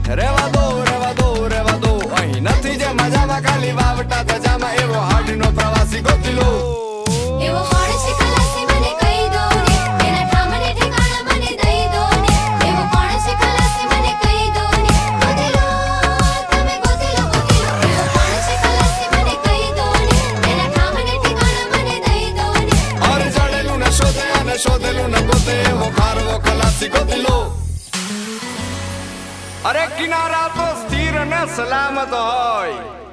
રેવા દો રેવા દો રેવા દો અહીં નથી જે મજામાં ખાલી વાવટા તજામાં એવો હાડીનો પ્રવાસી ગોતી લો એવો કોણ છે ખલાસી મને કહી દો ને એના ઠામને ઠેકાણા મને દઈ દો ને એવો કોણ છે ખલાસી મને કહી દો ને ગોતી લો તમે ગોતી લો એવો કોણ છે ખલાસી મને કહી દો ને એના ઠામને ઠેકાણા મને દઈ દો ને ઓર જડેલું ને શોધે અને શોધેલું ને ગોતે એવો ખારવો ખલાસી ગોતી લો અરે કિનારા તો સ્થિર અને સલામત હોય